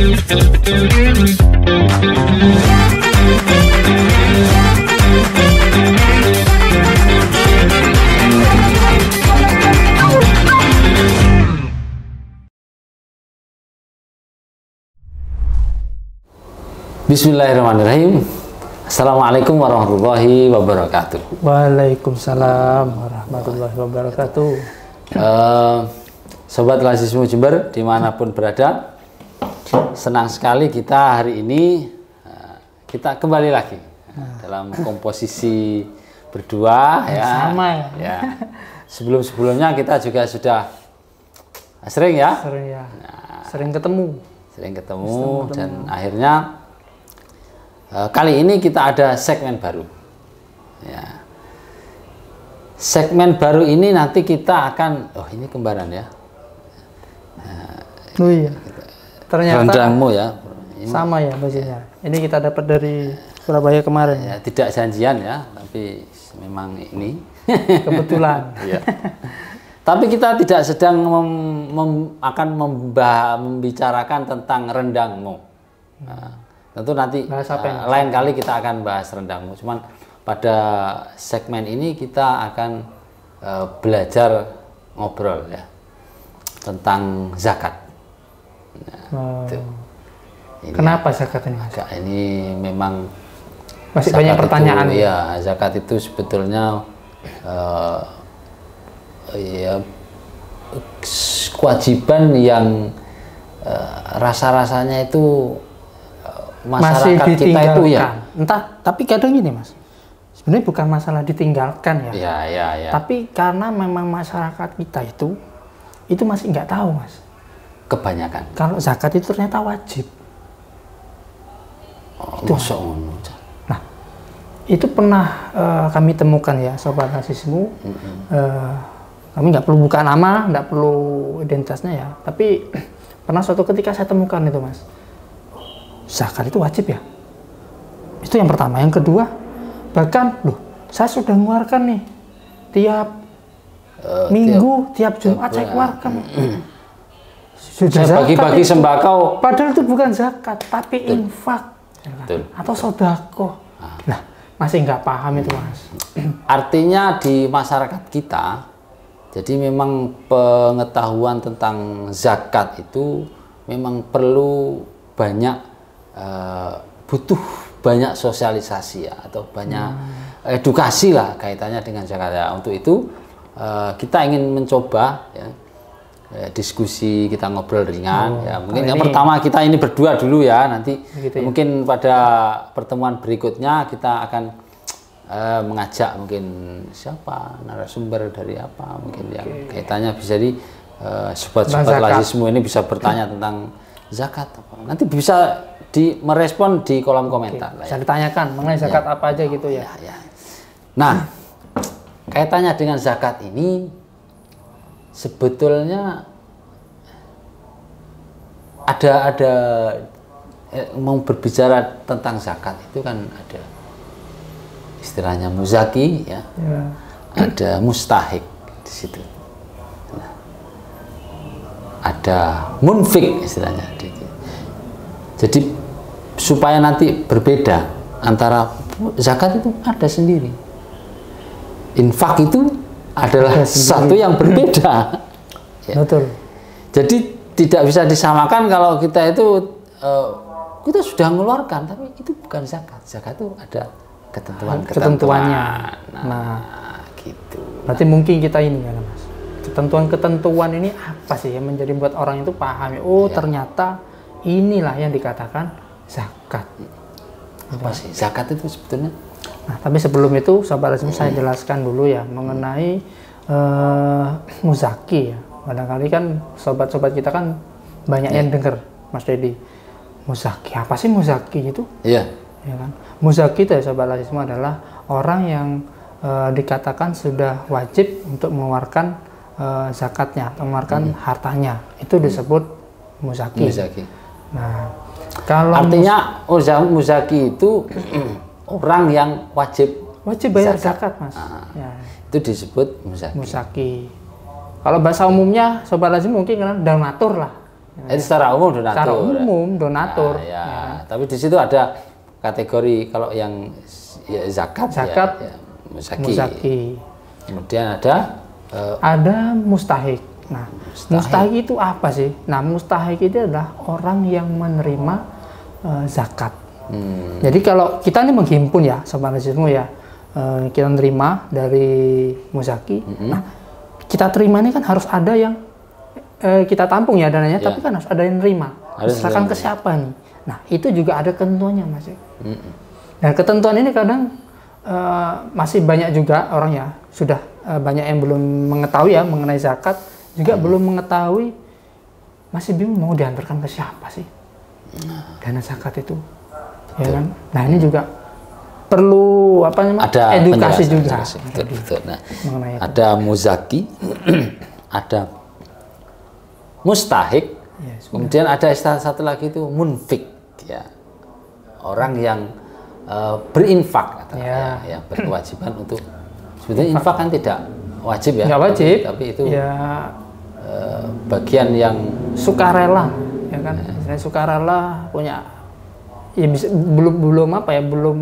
Bismillahirrahmanirrahim. Assalamualaikum warahmatullahi wabarakatuh. Waalaikumsalam warahmatullahi wabarakatuh. Sobat Lazismu Jember dimanapun berada, senang sekali kita hari ini kita kembali lagi dalam komposisi berdua ya. Sama ya. Sebelumnya kita juga sudah sering ya. Sering ya. Sering ketemu Dan akhirnya kali ini kita ada segmen baru. Ya. Segmen baru ini nanti kita akan, ini kembaran ya. Oh iya. Ternyata Rendangmu ya. Ini, sama ya basinya. Ini kita dapat dari Surabaya kemarin. Ya, tidak janjian ya, tapi memang ini kebetulan. Ya. Tapi kita tidak sedang akan membicarakan tentang rendangmu. Nah, tentu nanti lain kali kita akan bahas rendangmu. Cuman pada segmen ini kita akan belajar ngobrol ya tentang zakat. Nah, kenapa zakat ini? Ini memang masih banyak pertanyaan. Ya, zakat itu sebetulnya ya kewajiban yang rasa-rasanya itu masyarakat masih kita itu ya. Entah, tapi kadang gini Mas, sebenarnya bukan masalah ditinggalkan ya. Ya. Tapi karena memang masyarakat kita itu masih nggak tahu Mas. Kebanyakan. Kalau zakat itu ternyata wajib. Itu Nah, itu pernah kami temukan ya Sobat Lazismu. Kami nggak perlu buka nama, nggak perlu identitasnya ya. Tapi pernah suatu ketika saya temukan itu Mas. Zakat itu wajib ya. Itu yang pertama. Yang kedua, bahkan saya sudah mengeluarkan nih tiap minggu, tiap Jumat saya keluarkan. Sudah bagi-bagi sembako. Padahal itu bukan zakat, tapi infak atau sodako. Nah, masih nggak paham itu Mas. Artinya di masyarakat kita, jadi memang pengetahuan tentang zakat itu memang perlu banyak butuh banyak sosialisasi ya, atau banyak edukasi lah kaitannya dengan zakat ya. Untuk itu kita ingin mencoba ya, diskusi, kita ngobrol ringan ya. Mungkin yang pertama kita ini berdua dulu ya, nanti mungkin pada pertemuan berikutnya kita akan mengajak mungkin siapa narasumber dari apa mungkin yang kaitannya bisa di sobat-sobat Lazismu ini bisa bertanya tentang zakat apa. Nanti bisa merespon di kolom komentar. Bisa ditanyakan mengenai zakat apa aja gitu ya. Nah, kaitannya dengan zakat ini sebetulnya ada mau berbicara tentang zakat itu kan ada istilahnya muzaki ya. Ada mustahik di situ. Nah, ada munfik istilahnya. Jadi supaya nanti berbeda antara zakat itu ada sendiri, infak itu adalah satu yang berbeda. Ya. Betul. Jadi tidak bisa disamakan kalau kita itu kita sudah mengeluarkan, tapi itu bukan zakat. Zakat itu ada ketentuannya. Nah, gitu. Berarti mungkin kita ini ya Mas. Ketentuan-ketentuan ini apa sih yang menjadi buat orang itu paham? Ternyata inilah yang dikatakan zakat. Apa sih zakat itu sebetulnya? Nah, tapi sebelum itu Sobat Lazismu saya jelaskan dulu ya mengenai muzaki ya. Kadang-kadang kan sobat-sobat kita kan banyak yang dengar Mas Dedi. Muzaki, apa sih muzaki itu? Iya. Ya kan? Muzaki itu ya Sobat Lazismu adalah orang yang dikatakan sudah wajib untuk mengeluarkan zakatnya atau mengeluarkan hartanya. Itu disebut muzaki. Nah, kalau artinya muzaki itu orang yang wajib bayar zakat Mas. Itu disebut muzaki. Kalau bahasa umumnya Sobat Lazismu mungkin kan donatur lah. Itu secara umum donatur. Secara umum donatur. Nah, ya. Tapi di situ ada kategori kalau yang ya, zakat ya, muzaki. Kemudian ada mustahik. Nah, mustahik itu apa sih? Nah, mustahik itu adalah orang yang menerima zakat. Jadi kalau kita ini menghimpun ya, sobat nasihatmu ya, kita nerima dari muzaki. Nah, kita terima ini kan harus ada yang kita tampung ya dananya, tapi kan harus ada yang nerima. Serahkan ke siapa nih? Nah, itu juga ada ketentuannya, Mas. Dan ketentuan ini kadang masih banyak juga orang ya, sudah banyak yang belum mengetahui ya mengenai zakat, juga belum mengetahui, masih bingung mau diantarkan ke siapa sih dana zakat itu, ya kan? Nah, ini juga perlu apa namanya? Ada edukasi juga. Betul. Nah, ada muzaki, ada mustahik, kemudian ada satu lagi itu munfik, ya, orang yang berinfak, yang berkewajiban untuk, sebetulnya infak kan tidak wajib ya, nggak wajib, tapi itu ya bagian yang sukarela, ya kan? Misalnya sukarela punya, ya bisa, belum apa ya, belum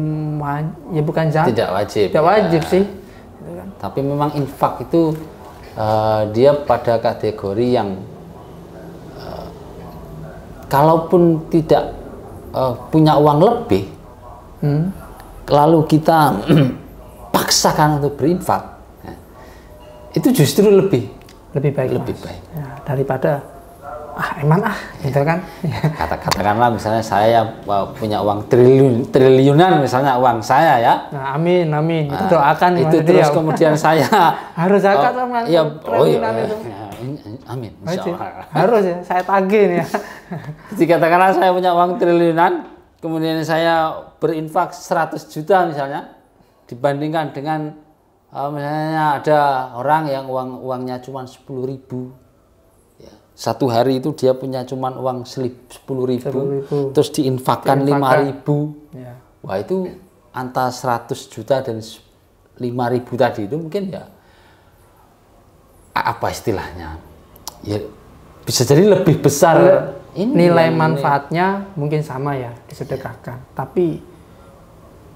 ya bukan zakat, tidak wajib sih, gitu kan? Tapi memang infak itu dia pada kategori yang kalaupun tidak punya uang lebih, lalu kita paksakan untuk berinfak, itu justru lebih baik. Ya, daripada gitu kan. Katakanlah misalnya saya punya uang triliunan misalnya uang saya ya. Nah, amin. Itu doakan itu terus kemudian saya harus zakat sama triliunan itu. Amin. Harus ya, saya tagih ya. Jadi katakanlah saya punya uang triliunan, kemudian saya berinfak 100 juta misalnya, dibandingkan dengan misalnya ada orang yang uangnya cuma 10.000, ya, satu hari itu dia punya cuma uang 10.000, terus diinfakkan 5.000, ya. Wah, itu antara 100 juta dan 5.000 tadi itu mungkin ya apa istilahnya, ya bisa jadi lebih besar nilai manfaatnya mungkin sama ya, disedekahkan, tapi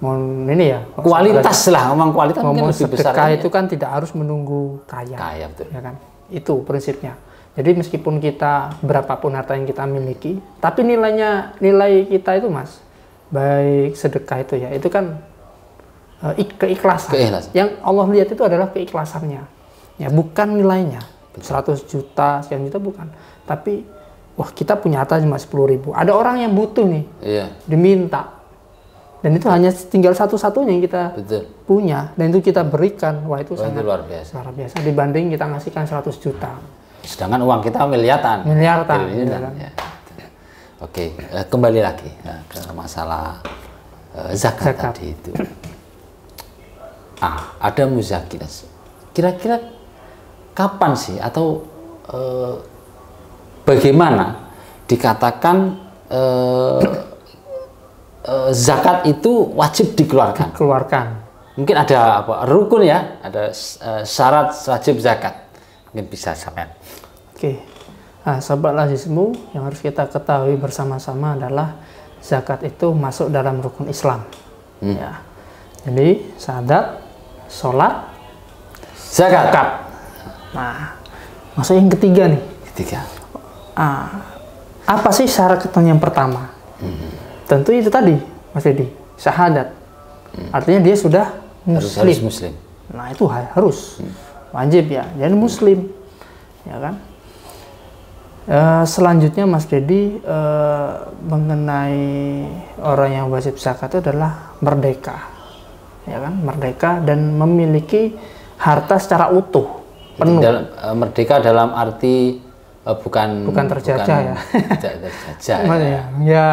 ini ya kualitas lah, ngomong kualitas mungkin lebih besar. Sedekah itu kan tidak harus menunggu kaya, betul. Ya kan? Itu prinsipnya. Jadi meskipun kita berapapun harta yang kita miliki, tapi nilai kita itu, Mas, baik sedekah itu ya, itu kan keikhlasan. Yang Allah lihat itu adalah keikhlasannya, ya, bukan nilainya. 100 juta, sekian juta bukan, tapi wah, kita punya harta cuma 10.000. Ada orang yang butuh nih, diminta. Dan itu hanya tinggal satu-satunya yang kita punya, dan itu kita berikan. Wah, itu sangat luar biasa dibanding kita ngasihkan 100 juta. Sedangkan uang kita miliaran. Ya. Oke, kembali lagi ke masalah zakat tadi itu. Ada muzaki. Kira-kira kapan sih atau bagaimana dikatakan zakat itu wajib dikeluarkan? Mungkin ada rukun ya, ada syarat wajib zakat. Mungkin bisa sampai. Oke. Nah, sahabat lazismu, yang harus kita ketahui bersama-sama adalah zakat itu masuk dalam rukun Islam. Ya. Jadi syahadat, sholat, zakat. Nah, masuk yang ketiga nih. Apa sih syarat yang pertama? Tentu itu tadi, Mas Dedi, syahadat. Artinya dia sudah muslim. Nah, itu harus wajib ya, jadi muslim, ya kan? Selanjutnya, Mas Dedi, mengenai orang yang wajib zakat itu adalah merdeka, ya kan? Merdeka dan memiliki harta secara utuh, penuh. Merdeka dalam arti bukan terjajah ya. Terjajah. Ya.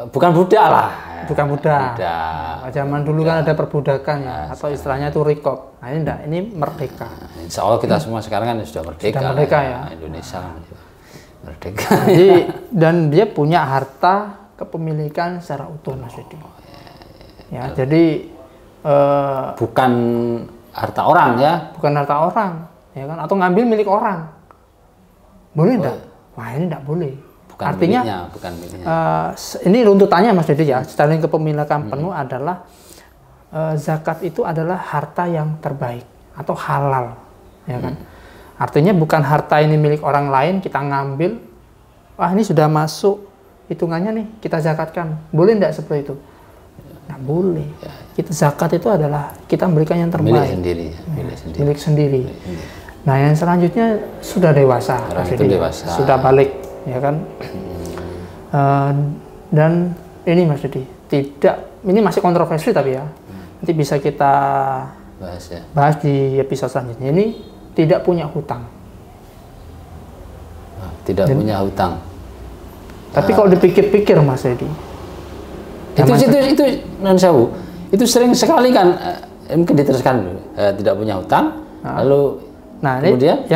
Bukan budak lah. Bukan budak. Zaman dulu kan ada perbudakan ya, atau istilahnya itu rikop. Nah, ini enggak, ini merdeka. Insya Allah kita semua sekarang kan sudah merdeka. Sudah merdeka ya. Indonesia merdeka. Jadi, dan dia punya harta kepemilikan secara utuh, Mas Dedi. Ya, jadi bukan harta orang ya. Bukan harta orang, ya kan? Atau ngambil milik orang. Boleh enggak? Wah, ini enggak boleh. Bukan Artinya miliknya, bukan miliknya. Ini runtutannya Mas Dedi ya, secara kepemilikan penuh adalah zakat itu adalah harta yang terbaik atau halal, ya kan? Artinya bukan harta ini milik orang lain kita ngambil, wah ini sudah masuk hitungannya nih kita zakatkan, boleh enggak seperti itu? Nggak boleh. Kita zakat itu adalah kita memberikan yang terbaik. Milik sendiri, ya. Milik sendiri. Nah yang selanjutnya sudah dewasa, Orang itu dewasa. sudah balik, ya kan? Dan ini Mas Dedi, ini masih kontroversi tapi ya. Nanti bisa kita bahas di episode selanjutnya. Ini tidak punya hutang. Punya hutang. Tapi kalau dipikir-pikir Mas Dedi, itu non sewu. Itu sering sekali kan mungkin diteruskan dulu. Tidak punya hutang, lalu kemudian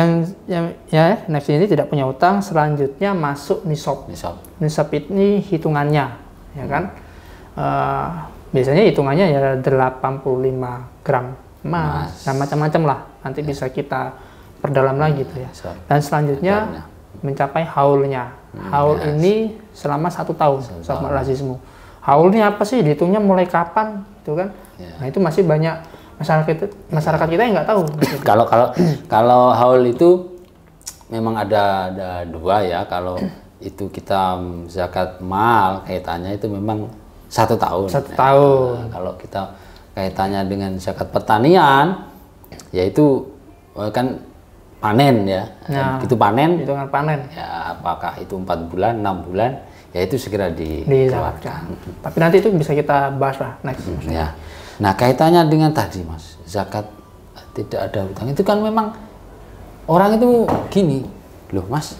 next ini tidak punya hutang, selanjutnya masuk nisab. Nisab ini hitungannya, ya kan? Biasanya hitungannya ya 85 gram emas, dan macam-macam lah. Nanti bisa kita perdalam lagi tuh ya. Dan selanjutnya mencapai haulnya. Haul ini selama 1 tahun, Sobat Lazismu. Haul ini apa sih? Dihitungnya mulai kapan, gitu kan? Nah itu masih banyak masyarakat kita yang nggak tahu. Kalau haul itu memang ada dua ya. Kalau itu kita zakat mal kaitannya itu memang 1 tahun. 1 tahun. Nah, kalau kita kaitannya dengan zakat pertanian, yaitu kan panen ya. Nah, itu panen. Hitungan panen. Ya, apakah itu 4 bulan, 6 bulan, ya itu segera dikeluarkan. Tapi nanti itu bisa kita bahas lah next. Ya. Nah kaitannya dengan tadi Mas, zakat tidak ada hutang itu kan memang orang itu gini, loh Mas.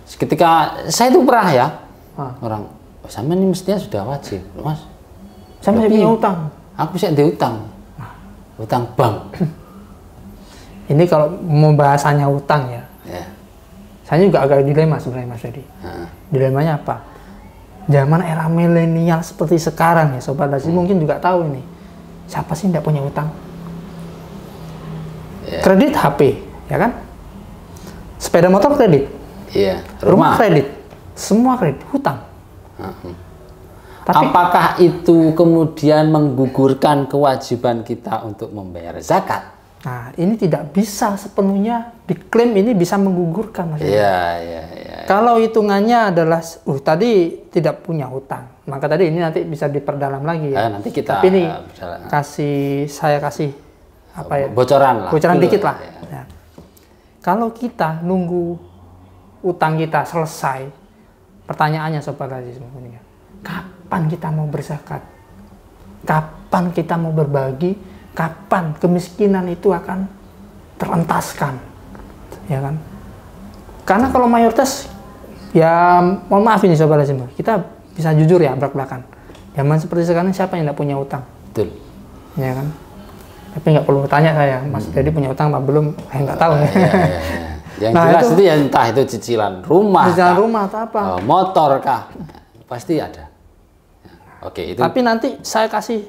Ketika saya itu pernah ya, orang sama ini mestinya sudah wajib, Mas. Saya masih punya hutang. Aku sih ada hutang, hutang bank. Ini kalau mau bahasanya hutang ya, saya juga agak dilema sebenarnya Mas Dedi. Dilemanya apa? Zaman era milenial seperti sekarang ya, Sobat Lazi mungkin juga tahu ini. Siapa sih tidak punya hutang? Kredit HP, ya kan? Sepeda motor kredit. Rumah kredit. Semua kredit, hutang. Tapi apakah itu kemudian menggugurkan kewajiban kita untuk membayar zakat? Nah, ini tidak bisa sepenuhnya diklaim ini bisa menggugurkan, Mas. Kalau hitungannya adalah, tadi tidak punya hutang, maka tadi ini nanti bisa diperdalam lagi ya. Nanti kita. Tapi ini saya kasih apa ya? Bocoran dikit lah. Ya. Kalau kita nunggu utang kita selesai, pertanyaannya Sobat Aziz, kapan kita mau berzakat? Kapan kita mau berbagi? Kapan kemiskinan itu akan terentaskan, ya kan? Karena kalau mayoritas, ya mohon maaf ini Sobat Lazim, kita bisa jujur ya belak-belakan. Zaman seperti sekarang siapa yang tidak punya utang? Betul. Ya kan? Tapi nggak perlu tanya saya, Mas Dedi punya utang apa belum? Saya nggak tahu. Yang jelas itu ya entah itu cicilan rumah, atau apa? Motor kah? Pasti ada. Oke, itu. Tapi nanti saya kasih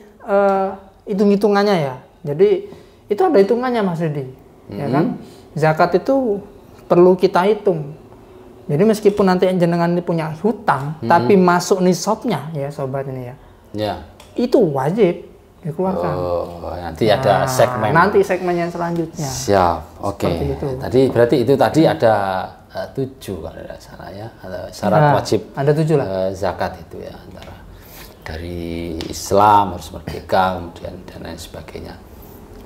hitung-hitungannya ya. Jadi itu ada hitungannya Mas Dedi, ya kan? Zakat itu perlu kita hitung. Jadi meskipun nanti jenengan ini punya hutang, tapi masuk nisabnya ya sobat ini ya. Itu wajib dikeluarkan. Nanti ada segmen. Nanti segmen yang selanjutnya. Siap. Oke. Tadi berarti itu tadi ada 7 kalau tidak salah ya. Ada syarat wajib. Ada 7 lah. Zakat itu ya antara dari Islam harus merdeka kemudian dan lain sebagainya.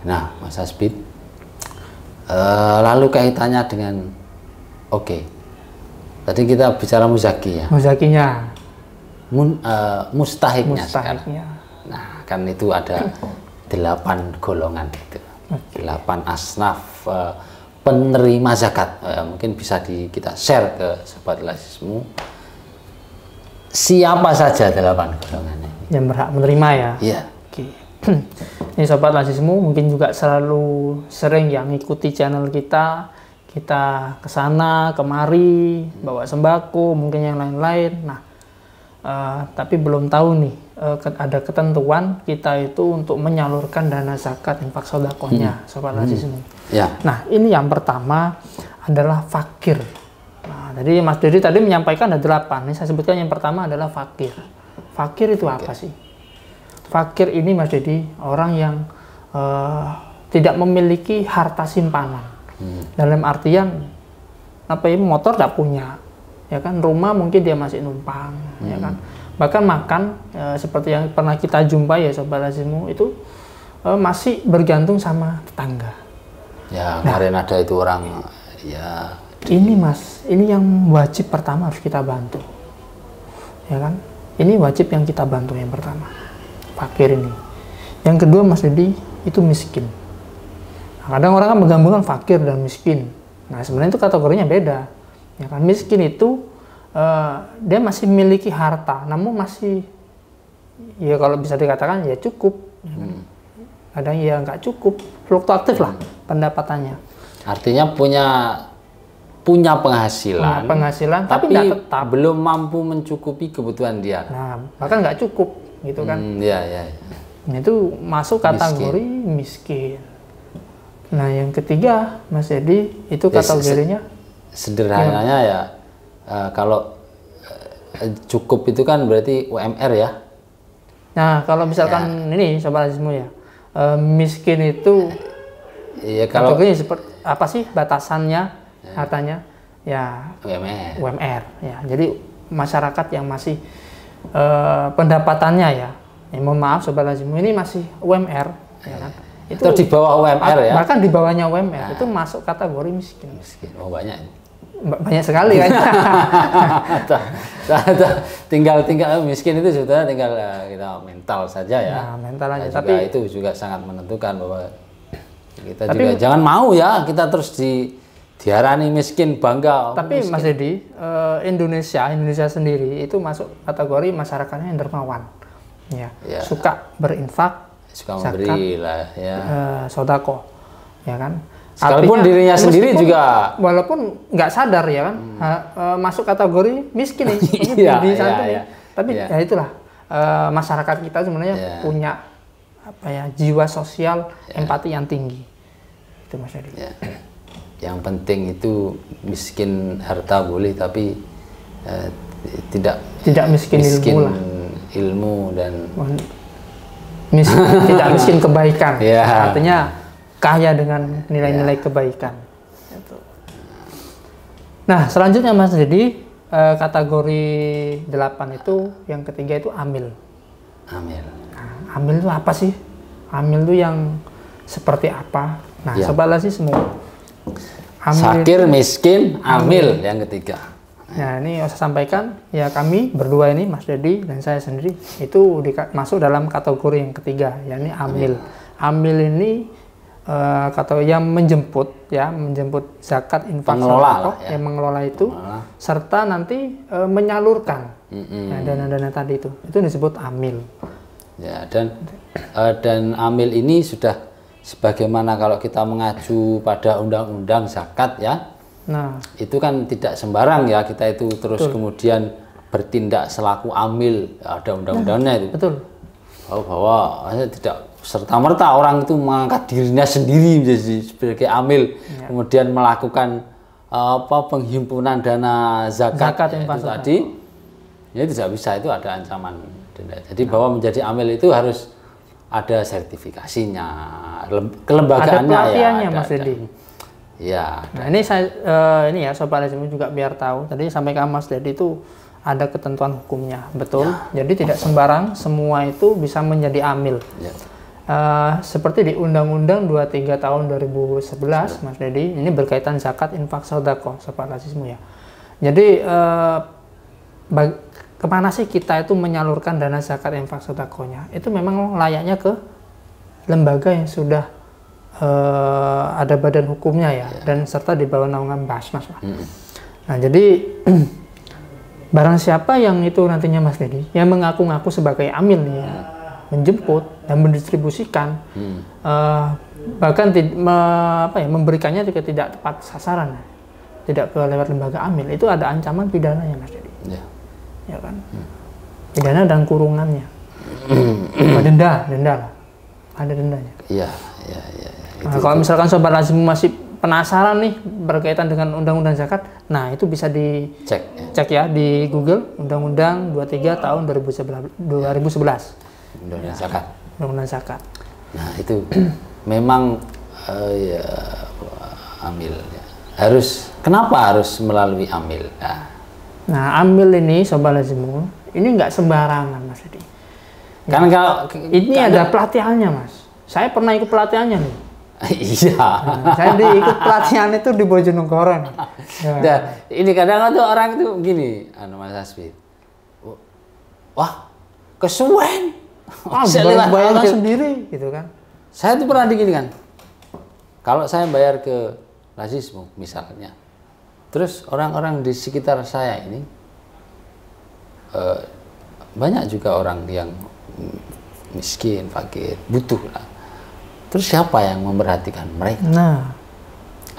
Nah, Mas Hasbid, lalu kaitannya dengan tadi kita bicara muzaki ya. Muzakinya. Mustahiknya sekarang. Nah, kan itu ada 8 golongan itu. 8 asnaf penerima zakat. Mungkin bisa kita share ke Sobat Lazismu. Siapa saja 8 golongan ini yang berhak menerima ya? Iya. Ini Sobat Lazismu mungkin juga selalu sering yang ikuti channel kita kesana kemari bawa sembako mungkin yang lain-lain. Nah, tapi belum tahu nih ada ketentuan kita itu untuk menyalurkan dana zakat infak sedekahnya Sobat Lazismu. Ya. Nah, ini yang pertama adalah fakir. Nah, jadi Mas Dedi tadi menyampaikan ada 8. Ini saya sebutkan yang pertama adalah fakir. Fakir itu apa sih? Fakir ini Mas Dedi orang yang tidak memiliki harta simpanan. Dalam artian apa ya, motor tidak punya, ya kan, rumah mungkin dia masih numpang, ya kan. Bahkan makan seperti yang pernah kita jumpai ya Sobat Lazismu itu masih bergantung sama tetangga. Ya, kemarin ada itu orang ya. Ini Mas, ini yang wajib pertama harus kita bantu, ya kan? Ini wajib yang kita bantu yang pertama, fakir ini. Yang kedua Mas Dedi itu miskin. Nah, kadang orang kan menggabungkan fakir dan miskin. Nah sebenarnya itu kategorinya beda, ya kan? Miskin itu dia masih memiliki harta, namun masih ya kalau bisa dikatakan ya cukup. Ya kan? Kadang ya nggak cukup, fluktuatif lah pendapatannya. Artinya punya penghasilan, tapi nggak tetap, belum mampu mencukupi kebutuhan dia. Nah, bahkan nggak cukup, gitu kan? Ya. Itu masuk kategori miskin. Nah, yang ketiga, Mas Edi, itu kategorinya sederhananya ya, kalau cukup itu kan berarti UMR ya. Nah, kalau misalkan ini Sobat Lazismu ya, miskin itu ya, kalau kategorinya seperti apa sih batasannya? Hartanya ya UMR ya. Jadi masyarakat yang masih pendapatannya ya, mohon maaf Sobat Lazismu, ini masih UMR ya kan. Itu di bawah UMR ya. Bahkan di bawahnya UMR itu masuk kategori miskin. Oh, banyak. Banyak sekali kan. tinggal miskin itu sebetulnya tinggal kita mental saja ya. Nah, mental aja. Nah, tapi itu juga sangat menentukan bahwa kita juga jangan mau ya kita terus diarani miskin bangga. Tapi miskin. Mas Dedi, Indonesia sendiri itu masuk kategori masyarakatnya yang dermawan, ya. Suka berinfak, suka memberi lah ya. Sodako, ya kan. Sekalipun artinya, dirinya sendiri juga, walaupun nggak sadar ya kan, masuk kategori miskin nih. Tapi ya itulah masyarakat kita sebenarnya punya apa ya, jiwa sosial empati yang tinggi. Itu Mas Dedi. Yang penting itu miskin harta boleh, tapi tidak miskin ilmu lah. Ilmu dan tidak miskin kebaikan. Yeah. Artinya kaya dengan nilai-nilai kebaikan. Nah, selanjutnya Mas Dedi, kategori 8 itu yang ketiga itu amil. Nah, amil itu apa sih? Amil itu yang seperti apa? Nah, Sobat Lazismu, sakir, miskin, amil yang ketiga. Nah, ini saya sampaikan ya, kami berdua ini Mas Dedi dan saya sendiri itu masuk dalam kategori yang ketiga, yakni amil. Amil ini kategori yang menjemput zakat, infak, sedekah, yang mengelola itu, serta nanti menyalurkan dana-dana tadi itu disebut amil. Ya, dan amil ini sudah sebagaimana kalau kita mengacu pada undang-undang zakat ya. Nah, itu kan tidak sembarang ya kita itu terus kemudian bertindak selaku amil, ada undang-undangnya itu. Betul. Bahwa tidak serta-merta orang itu mengangkat dirinya sendiri menjadi sebagai amil, kemudian melakukan penghimpunan dana zakat itu tadi, ya tidak bisa, itu ada ancaman denda. Jadi bahwa menjadi amil itu harus ada sertifikasinya, kelembagaannya, ada pelatihannya, Mas Dedi. Ya. Nah, ini saya ini ya Sobat Lazismu juga biar tahu. Tadi sampaikan Mas Dedi itu ada ketentuan hukumnya, betul. Ya. Jadi tidak sembarang semua itu bisa menjadi amil. Ya. Seperti di Undang-Undang 23 tahun 2011, Mas Dedi, ini berkaitan zakat, infak, sedekah, Sobat Lazismu ya. Jadi kemana sih kita itu menyalurkan dana zakat, infak, sedekahnya? Itu memang layaknya ke lembaga yang sudah ada badan hukumnya ya, dan serta di bawah naungan Basnas. Nah, jadi barang siapa yang itu nantinya Mas Dedi yang mengaku-ngaku sebagai amil ya, menjemput dan mendistribusikan, bahkan memberikannya juga tidak tepat sasaran, tidak ke lewat lembaga amil, itu ada ancaman pidananya Mas Dedi. Ya kan? Pidana dan kurungannya. Denda lah. Ada dendanya. Iya. Nah, kalau misalkan Sobat Lazismu masih penasaran nih berkaitan dengan undang-undang zakat, nah itu bisa cek ya di Google Undang-Undang 23 tahun 2011. Undang-undang zakat. Undang-undang zakat. Nah itu memang ya, amil ya. Kenapa harus melalui amil? Nah amil ini Sobat Lazimun, ini nggak sembarangan Mas Edi. Kan kalau ini ada pelatihannya Mas. Saya pernah ikut pelatihannya nih. Iya. Nah, saya ikut pelatihan itu di Bojonegoro. Nah, ini kadang tuh orang itu gini, Mas Hasbi. Wah, kesuwen. Bayar sendiri gitu kan. Saya tuh pernah digini kan. Kalau saya bayar ke Lazismu misalnya, terus orang-orang di sekitar saya ini banyak juga orang yang miskin, fakir, butuh lah. Terus siapa yang memperhatikan mereka? Nah,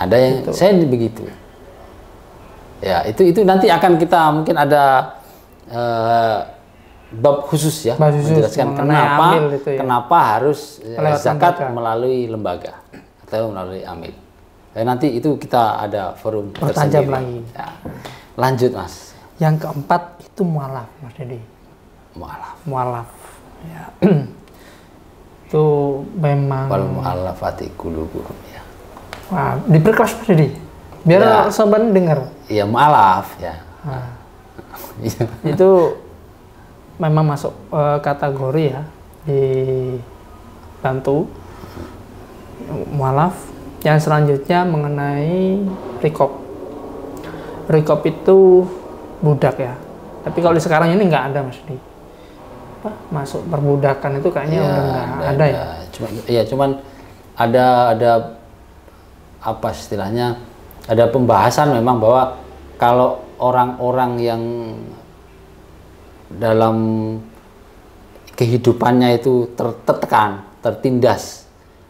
ada yang itu. Saya begitu. Ya, itu nanti akan kita mungkin ada bab khusus ya, menjelaskan kenapa harus zakat melalui lembaga atau melalui amil. Nanti itu kita ada forum tersendiri lagi. Ya. Lanjut Mas. Yang keempat itu mualaf Mas Dedi. Mualaf. Ya. Itu memang wal mu'allafati qulubuhum ya. Wah, diperkelas Mas Dedi. Biar ya. Sobat dengar. Iya, mu'allaf ya. Nah. Itu memang masuk kategori ya di bantu mualaf. Yang selanjutnya mengenai rikop. Rikop itu budak ya. Tapi kalau di sekarang ini nggak ada Mas Di. Masuk perbudakan itu kayaknya udah nggak ada ya. Cuman ada apa istilahnya? Ada pembahasan memang bahwa kalau orang-orang yang dalam kehidupannya itu tertekan, tertindas,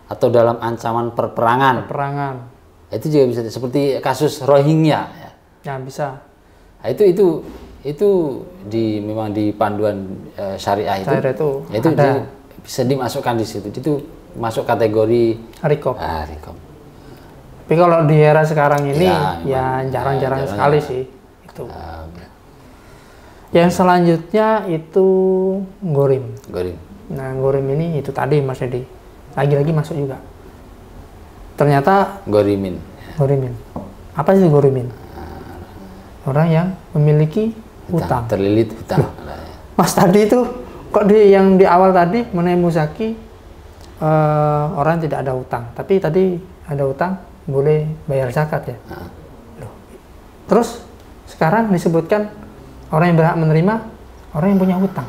atau dalam ancaman perperangan. Itu juga bisa seperti kasus Rohingya ya. Ya bisa. Nah, itu memang di panduan syariah itu bisa dimasukkan di situ. Itu masuk kategori rikop. Rikop. Tapi kalau di era sekarang ini ya jarang-jarang sekali sih itu. Yang selanjutnya itu gorim. Nah, gorim ini itu tadi Mas Edi. Lagi-lagi masuk juga. Ternyata gorimin. Apa sih gorimin? Orang yang memiliki hutang. Terlilit hutang. Mas tadi itu kok yang di awal tadi mengenai muzaki orang tidak ada hutang, tapi tadi ada hutang boleh bayar zakat ya. Loh. Terus sekarang disebutkan orang yang berhak menerima orang yang punya hutang.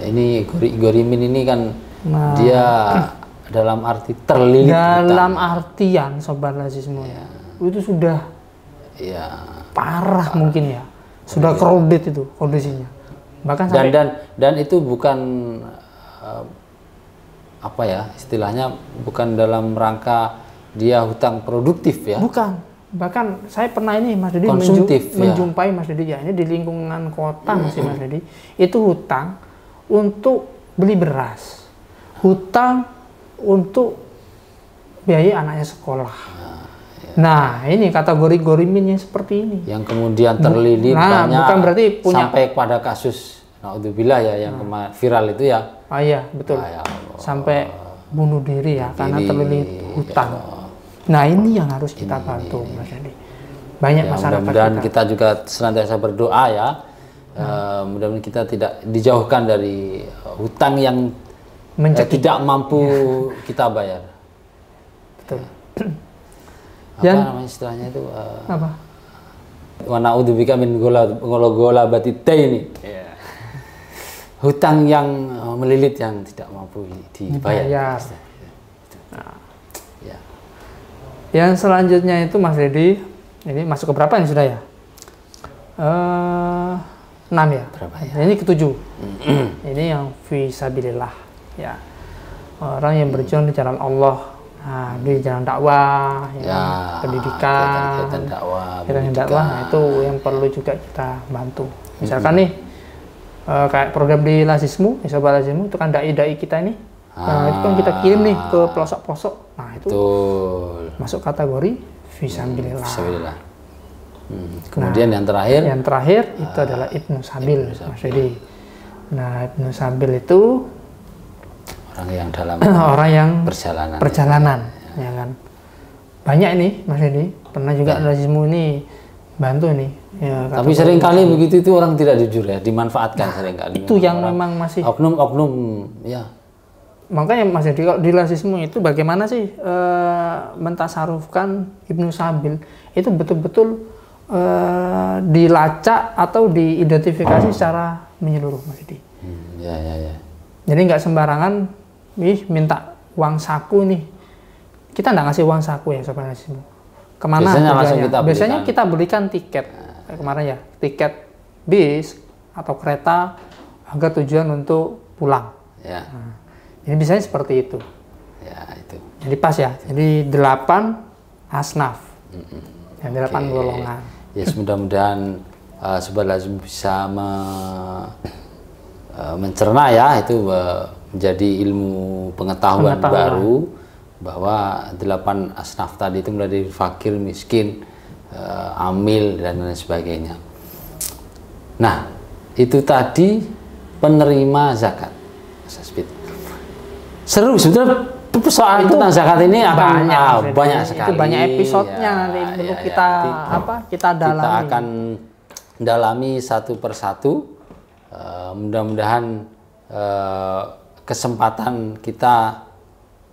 Ini gorimin ini kan dia dalam arti terlilit dalam hutang. Artian Sobat Lazismu itu sudah parah mungkin ya, sudah crowded itu kondisinya, bahkan dan itu bukan apa ya istilahnya, bukan dalam rangka dia hutang produktif ya, bukan. Bahkan saya pernah ini Mas Dedi menjumpai Mas Dedi ya, ini di lingkungan kota masih Mas Dedi, itu hutang untuk beli beras, hutang untuk biaya anaknya sekolah. Nah, ini kategori goriminnya seperti ini. Yang kemudian terlilit banyak, bukan berarti punya sampai pada kasus naudzubillah ya yang viral itu ya. Iya, betul. Sampai bunuh diri ya karena terlilit hutang. Nah, ini yang harus kita bantu Mas Edi. Banyak masyarakat mudah-mudahan kita juga senantiasa berdoa ya. Mudah-mudahan kita tidak dijauhkan dari hutang yang tidak mampu kita bayar. Betul. Apa namanya istilahnya itu? Apa? Wa na'udzubika min ghalabati hutang yang melilit yang tidak mampu dibayar. Nah. Ya. Yang selanjutnya itu Mas Dedi, ini masuk ke berapa ini sudah ya? 6 ya. Berapa ya? Ini ke-7. Ini yang fisabilillah ya. Orang yang berjuang di jalan Allah. Nah, di jalan dakwah, pendidikan, kegiatan dakwah, nah, itu yang perlu juga kita bantu. Misalkan nih, kayak program di Lazismu, Sobat Lazismu, itu kan dai-dai kita ini, Itu kan kita kirim nih ke pelosok-pelosok. Nah, itu betul. masuk kategori fisabilillah. Fisabilillah. Kemudian yang terakhir? Yang terakhir itu adalah Ibnu Sabil, Mas Fedi. Nah, Ibnu Sabil itu orang yang dalam orang yang perjalanan ya kan. Banyak ini, Mas Fedi. Pernah juga Lazismu ini bantu nih. Ya, tapi seringkali begitu itu orang tidak jujur ya, dimanfaatkan seringkali. Itu yang memang masih oknum-oknum ya. Makanya Mas Edi, kalau di Lazismu itu bagaimana sih mentasarufkan Ibnu Sabil itu betul-betul dilacak atau diidentifikasi secara menyeluruh, Mas Edi. Ya. Jadi nggak sembarangan, minta uang saku nih. Kita nggak ngasih uang saku ya Sobat Lazismu. Kemana biasanya kita belikan tiket. Kemarin ya, tiket bis atau kereta agar tujuan untuk pulang. Ya. Nah, jadi biasanya seperti itu. Ya, itu. Jadi pas ya. Jadi 8 asnaf. Yang 8 golongan. Ya, mudah-mudahan Sobat Lazismu bisa mencerna ya, itu menjadi ilmu pengetahuan baru bahwa 8 asnaf tadi itu mulai dari fakir, miskin, amil dan lain sebagainya. Nah, itu tadi penerima zakat. Seru sebetulnya persoalan tentang zakat ini akan banyak sekali. Itu banyak episodenya nanti perlu kita kita dalami. Kita akan dalami satu persatu. Mudah-mudahan kesempatan kita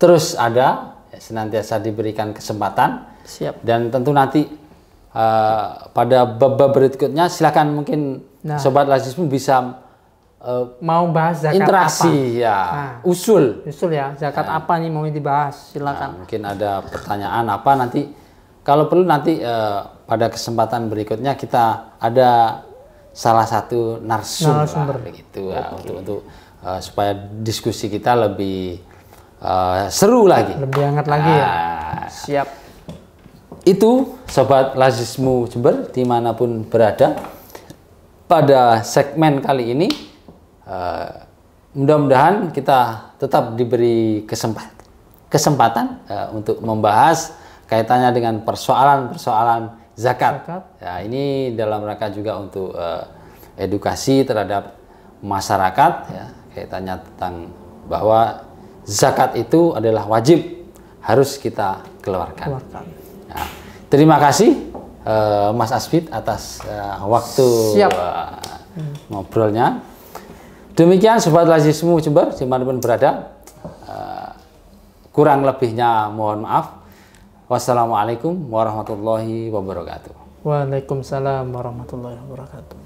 terus ada, senantiasa diberikan kesempatan. Siap. Dan tentu nanti pada bab berikutnya silakan mungkin Sobat Lazismu bisa mau bahas zakat interaksi apa? Ya, usul ya, zakat apa nih mau dibahas, silakan. Mungkin ada pertanyaan apa nanti, kalau perlu nanti pada kesempatan berikutnya kita ada salah satu narasumber begitu ya, untuk supaya diskusi kita lebih seru lagi, lebih hangat lagi ya. Siap. Itu Sobat Lazismu Jember dimanapun berada, pada segmen kali ini mudah-mudahan kita tetap diberi kesempatan untuk membahas kaitannya dengan persoalan-persoalan zakat. Ya, ini dalam rangka juga untuk edukasi terhadap masyarakat ya, kaitannya tentang bahwa zakat itu adalah wajib, harus kita keluarkan. Nah, terima kasih Mas Asfid atas waktu ngobrolnya. Demikian Sobat Lazismu Jember dimanapun berada, kurang lebihnya mohon maaf. Wassalamualaikum warahmatullahi wabarakatuh. Waalaikumsalam warahmatullahi wabarakatuh.